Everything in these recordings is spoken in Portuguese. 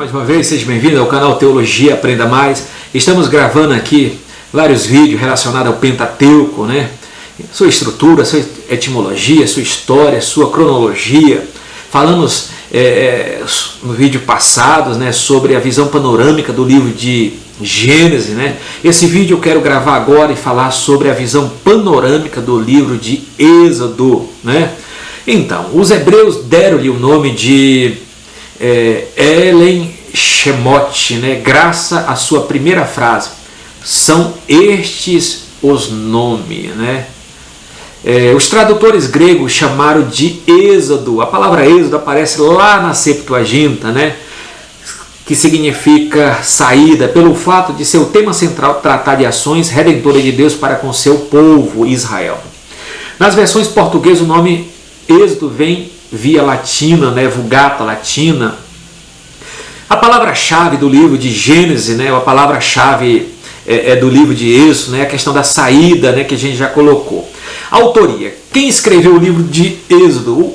Mais uma vez, seja bem-vindo ao canal Teologia Aprenda Mais. Estamos gravando aqui vários vídeos relacionados ao Pentateuco, né? Sua estrutura, sua etimologia, sua história, sua cronologia. Falamos no vídeo passado, né, sobre a visão panorâmica do livro de Gênesis, né? Esse vídeo eu quero gravar agora e falar sobre a visão panorâmica do livro de Êxodo, né? Então, os hebreus deram-lhe o nome de Elen Shemot, né? Graças à sua primeira frase. São estes os nomes, né? Os tradutores gregos chamaram de Êxodo. A palavra Êxodo aparece lá na Septuaginta, né? Que significa saída, pelo fato de seu tema central tratar de ações redentoras de Deus para com seu povo Israel. Nas versões portuguesas o nome Êxodo vem via latina, né? Vulgata latina. A palavra-chave do livro de Gênesis, né? A palavra-chave do livro de Êxodo, né? A questão da saída, né? Que a gente já colocou. Autoria. Quem escreveu o livro de Êxodo?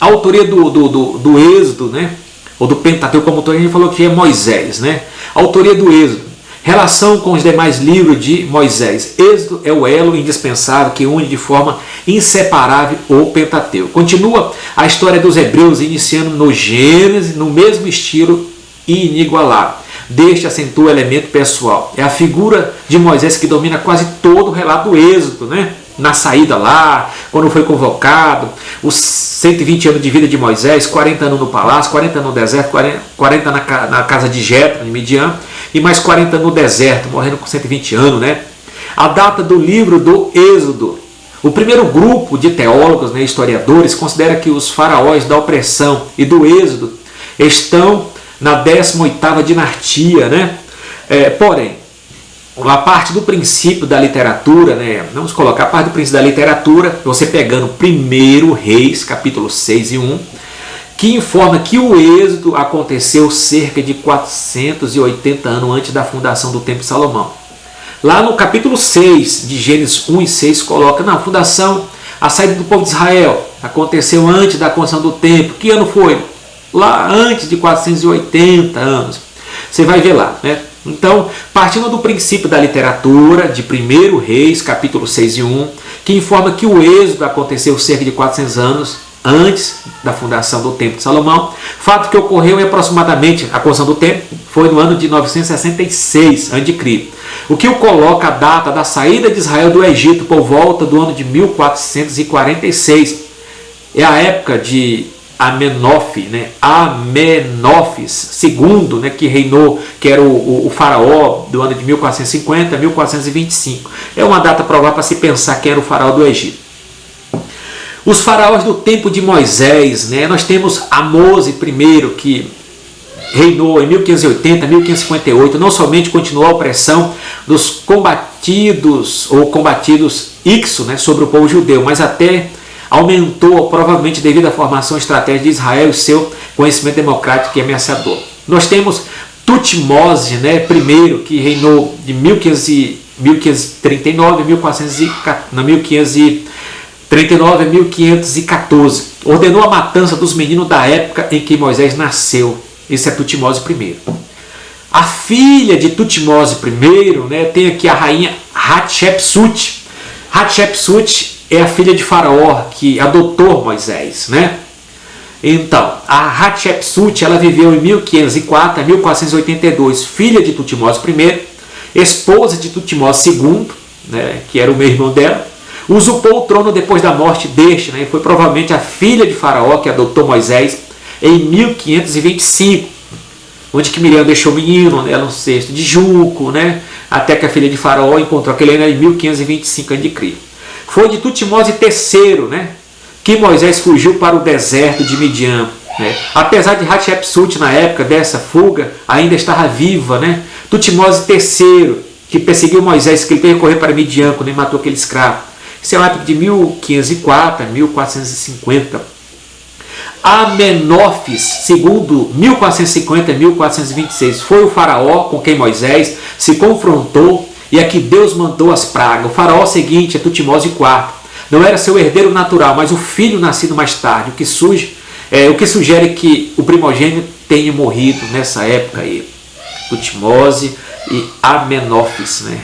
A autoria do Êxodo, né? Ou do Pentateuco, como a gente falou que é Moisés, né? A autoria do Êxodo. Relação com os demais livros de Moisés. Êxodo é o elo indispensável que une de forma inseparável o Pentateuco. Continua a história dos hebreus, iniciando no Gênesis, no mesmo estilo inigualável. Deste acentua o elemento pessoal. É a figura de Moisés que domina quase todo o relato do Êxodo, né? Na saída lá, quando foi convocado, os 120 anos de vida de Moisés, 40 anos no palácio, 40 anos no deserto, 40 na casa de Jetro, em Midian, e mais 40 no deserto, morrendo com 120 anos, né? A data do livro do Êxodo. O primeiro grupo de teólogos, né, historiadores, considera que os faraós da opressão e do Êxodo estão na 18ª dinastia, né? Porém, a parte do princípio da literatura, né? Vamos colocar a parte do princípio da literatura, você pegando 1 Reis, capítulo 6 e 1, que informa que o Êxodo aconteceu cerca de 480 anos antes da fundação do Templo de Salomão. Lá no capítulo 6 de Gênesis 1 e 6 coloca, na fundação, a saída do povo de Israel aconteceu antes da construção do templo. Que ano foi? Lá antes de 480 anos. Você vai ver lá, né? Então, partindo do princípio da literatura, de 1 Reis, capítulo 6 e 1, que informa que o Êxodo aconteceu cerca de 400 anos antes da fundação do Templo de Salomão, fato que ocorreu em aproximadamente, a construção do templo foi no ano de 966 a.C., o que o coloca a data da saída de Israel do Egito por volta do ano de 1446. É a época de Amenófis, né? Amenófis II, né? Que reinou, que era o faraó do ano de 1450 a 1425. É uma data provável para se pensar quem era o faraó do Egito. Os faraós do tempo de Moisés, né? Nós temos Amós I, que reinou em 1580 a 1558, não somente continuou a opressão dos combatidos Ixo, né? Sobre o povo judeu, mas até aumentou, provavelmente devido à formação estratégica de Israel e seu conhecimento democrático e ameaçador. Nós temos Tutmose, né, I, que reinou de 1539 a 1514. Ordenou a matança dos meninos da época em que Moisés nasceu. Esse é Tutmose I. A filha de Tutmose I, né, tem aqui a rainha Hatshepsut. Hatshepsut é a filha de Faraó que adotou Moisés, né? Então, a Hatshepsut, ela viveu em 1504 a 1482, filha de Tutmose I, esposa de Tutmose II, né, que era o meio irmão dela, usurpou o trono depois da morte deste, né, e foi provavelmente a filha de Faraó que adotou Moisés em 1525, onde que Miriam deixou o menino, né, no cesto de junco, né, até que a filha de Faraó encontrou aquele em 1525 a.C. Foi de Tutmose III, né, que Moisés fugiu para o deserto de Midian, né? Apesar de Hatshepsut, na época dessa fuga, ainda estava viva, né? Tutmose III, que perseguiu Moisés, que ele percorreu para Midian, quando ele matou aquele escravo. Isso é uma época de 1504 a 1450. Amenófis, segundo 1450 a 1426, foi o faraó com quem Moisés se confrontou e a que Deus mandou as pragas. O faraó seguinte é Tutmose IV. Não era seu herdeiro natural, mas o filho nascido mais tarde, o que sugere que o primogênito tenha morrido nessa época aí, Tutmose e Amenófis, né?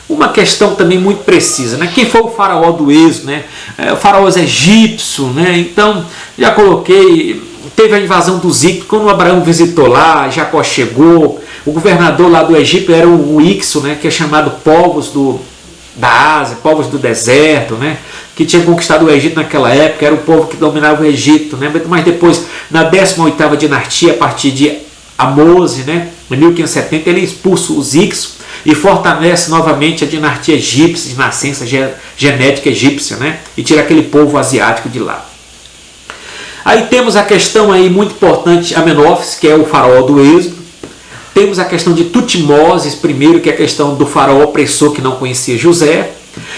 Uma questão também muito precisa, né? Quem foi o faraó do Êxodo, né? O faraó egípcio, né? Então, já coloquei, teve a invasão dos Ictos, quando Abraão visitou lá, Jacó chegou, o governador lá do Egito era o Ixo, né? Que é chamado povos da Ásia, povos do deserto, né? Que tinha conquistado o Egito naquela época, era o povo que dominava o Egito, né? Mas depois, na 18ª dinastia, a partir de Amose, né? Em 1570, ele expulsa os Ixos e fortalece novamente a dinastia egípcia, de nascença genética egípcia, né? E tira aquele povo asiático de lá. Aí temos a questão aí muito importante, Amenófis, que é o faraó do Êxodo. Temos a questão de Tutmoses I, que é a questão do faraó opressor que não conhecia José.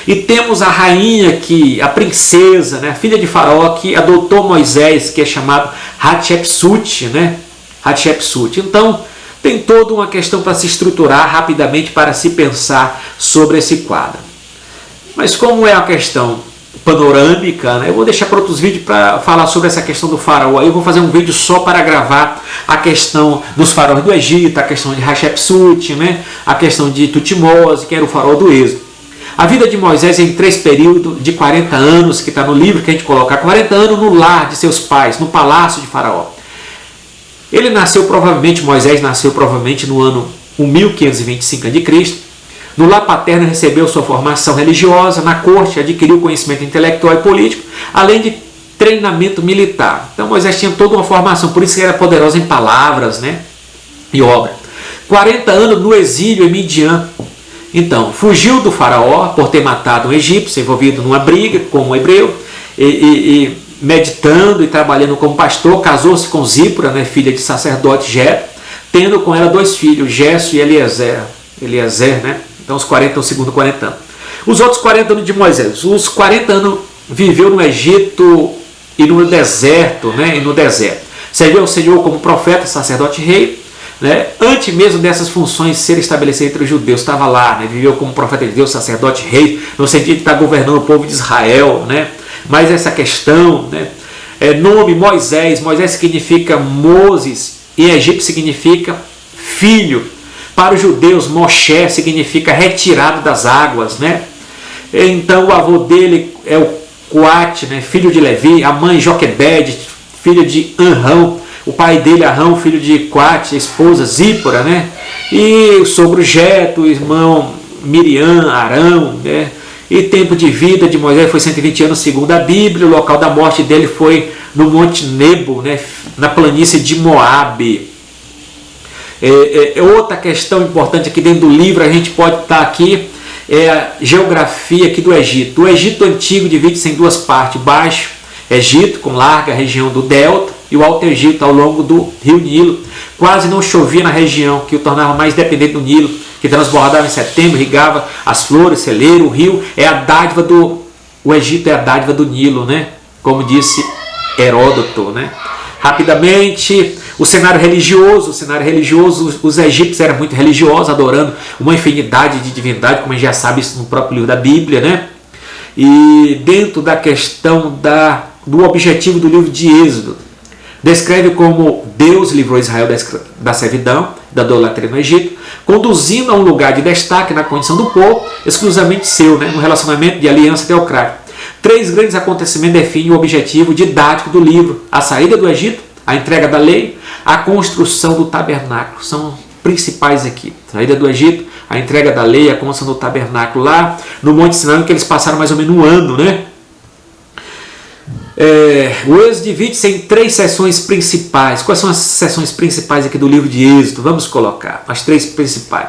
E temos a rainha, a princesa, né, filha de faraó, que adotou Moisés, que é chamado Hatshepsut, né? Hatshepsut. Então, tem toda uma questão para se estruturar rapidamente, para se pensar sobre esse quadro. Mas como é a questão panorâmica, né, eu vou deixar para outros vídeos para falar sobre essa questão do faraó. Eu vou fazer um vídeo só para gravar a questão dos faraós do Egito, a questão de Hatshepsut, né, a questão de Tutmose, que era o faraó do Êxodo. A vida de Moisés é em 3 períodos de 40 anos, que está no livro que a gente coloca, 40 anos no lar de seus pais, no palácio de faraó. Ele nasceu provavelmente, Moisés nasceu provavelmente no ano 1525 a.C. No lar paterno recebeu sua formação religiosa, na corte adquiriu conhecimento intelectual e político, além de treinamento militar. Então Moisés tinha toda uma formação, por isso que era poderoso em palavras, né, e obra. 40 anos no exílio em Midian. Então, fugiu do faraó por ter matado um egípcio, envolvido numa briga com um hebreu, e meditando e trabalhando como pastor, casou-se com Zípora, né, filha de sacerdote Jetro, tendo com ela 2 filhos, Gesso e Eliezer, né? Então os 40 o segundo 40 anos. Os outros 40 anos de Moisés, os 40 anos viveu no Egito e no deserto, né? Serviu ao Senhor como profeta, sacerdote, rei, né? Antes mesmo dessas funções serem estabelecidas entre os judeus, estava lá, né? Viveu como profeta de Deus, sacerdote, rei, no sentido de estar governando o povo de Israel, né? Mas essa questão, né? Nome Moisés significa Moses, em egípcio significa filho. Para os judeus, Moshe significa retirado das águas, né? Então o avô dele é o Coate, né? Filho de Levi, a mãe Joquebede, filha de Anrão, o pai dele Arão, filho de Coate, a esposa Zípora, né? E o sogro Jeto, o irmão Miriam, Arão, né? E tempo de vida de Moisés foi 120 anos segundo a Bíblia. O local da morte dele foi no Monte Nebo, né? Na planície de Moabe. Outra questão importante aqui dentro do livro, a gente pode estar aqui, é a geografia aqui do Egito. O Egito antigo divide-se em 2 partes: Baixo Egito, com larga região do Delta, e o Alto Egito, ao longo do rio Nilo. Quase não chovia na região, que o tornava mais dependente do Nilo, que transbordava em setembro, irrigava as flores, celeiro. O rio é a dádiva o Egito é a dádiva do Nilo, né? Como disse Heródoto, né? Rapidamente, o cenário religioso, os egípcios eram muito religiosos, adorando uma infinidade de divindade, como a gente já sabe isso no próprio livro da Bíblia, né? E dentro da questão do objetivo do livro de Êxodo, descreve como Deus livrou Israel da servidão, da idolatria no Egito, conduzindo a um lugar de destaque na condição do povo, exclusivamente seu, né? No relacionamento de aliança teocrática. 3 grandes acontecimentos definem o objetivo didático do livro: a saída do Egito, a entrega da lei, a construção do tabernáculo. São principais aqui: saída do Egito, a entrega da lei, a construção do tabernáculo lá no Monte Sinai, que eles passaram mais ou menos 1 ano, né? O Êxodo divide-se em 3 seções principais. Quais são as seções principais aqui do livro de Êxodo? Vamos colocar as 3 principais.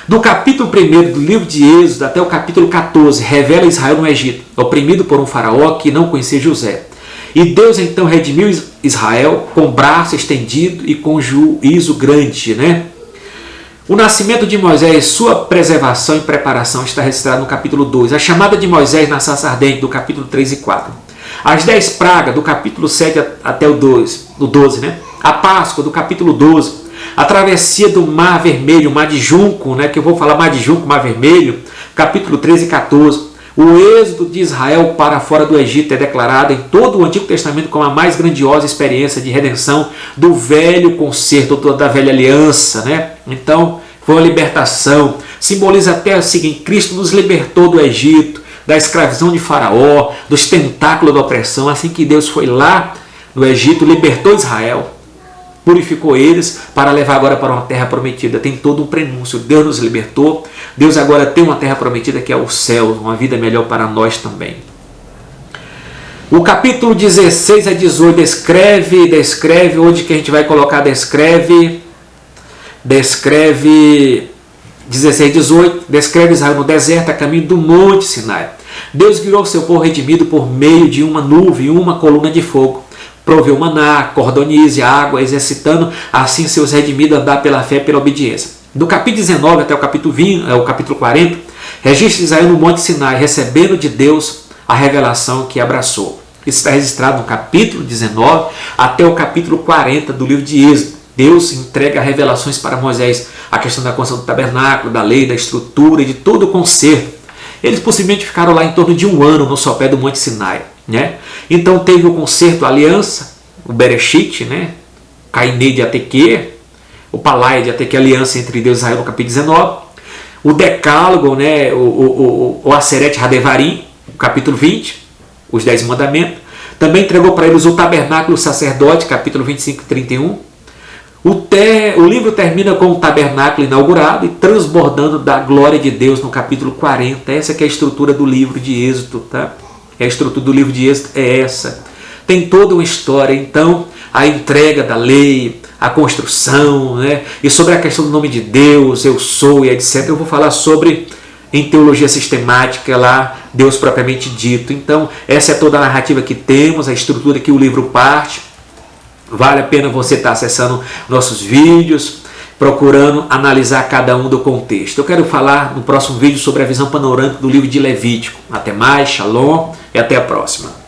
Do capítulo 1 do livro de Êxodo até o capítulo 14, revela Israel no Egito, oprimido por um faraó que não conhecia José. E Deus então redimiu Israel com braço estendido e com juízo grande, né? O nascimento de Moisés, sua preservação e preparação está registrado no capítulo 2. A chamada de Moisés na sarça ardente, do capítulo 3 e 4. As 10 pragas, do capítulo 7 até o 12, né? A Páscoa, do capítulo 12. A travessia do Mar Vermelho, Mar de Junco, né? Que eu vou falar Mar de Junco, Mar Vermelho, capítulo 13 e 14. O êxodo de Israel para fora do Egito é declarado em todo o Antigo Testamento como a mais grandiosa experiência de redenção do velho concerto, da velha aliança, né? Então, foi uma libertação. Simboliza até o seguinte: Cristo nos libertou do Egito, da escravidão de Faraó, dos tentáculos da opressão. Assim que Deus foi lá no Egito, libertou Israel, purificou eles para levar agora para uma terra prometida. Tem todo um prenúncio. Deus nos libertou. Deus agora tem uma terra prometida que é o céu, uma vida melhor para nós também. O capítulo 16 a 18 descreve, onde que a gente vai colocar descreve 16, 18, descreve Israel no deserto a caminho do Monte Sinai. Deus guiou seu povo redimido por meio de uma nuvem e uma coluna de fogo. Proveu maná, cordonize, água, exercitando assim seus redimidos a andar pela fé e pela obediência. Do capítulo 19 até o capítulo 40, registra Israel no Monte Sinai, recebendo de Deus a revelação que abraçou. Isso está registrado no capítulo 19 até o capítulo 40 do livro de Êxodo. Deus entrega revelações para Moisés, a questão da construção do tabernáculo, da lei, da estrutura e de todo o conserto. Eles possivelmente ficaram lá em torno de um ano no sopé do Monte Sinai, né? Então teve o concerto, a aliança, o Bereshit, né? Cainê de Ateque, o Palai de Ateque, a aliança entre Deus e Israel no capítulo 19, o Decálogo, né? o Aseret Hadevarim, capítulo 20, os 10 mandamentos. Também entregou para eles o tabernáculo, o sacerdote, capítulo 25 e 31. O livro termina com o tabernáculo inaugurado e transbordando da glória de Deus no capítulo 40. Essa que é a estrutura do livro de Êxodo, tá? A estrutura do livro de Êxodo é essa. Tem toda uma história, então, a entrega da lei, a construção, né? E sobre a questão do nome de Deus, eu sou e etc. Eu vou falar sobre, em teologia sistemática, lá, Deus propriamente dito. Então, essa é toda a narrativa que temos, a estrutura que o livro parte. Vale a pena você estar acessando nossos vídeos, procurando analisar cada um do contexto. Eu quero falar no próximo vídeo sobre a visão panorâmica do livro de Levítico. Até mais, shalom e até a próxima.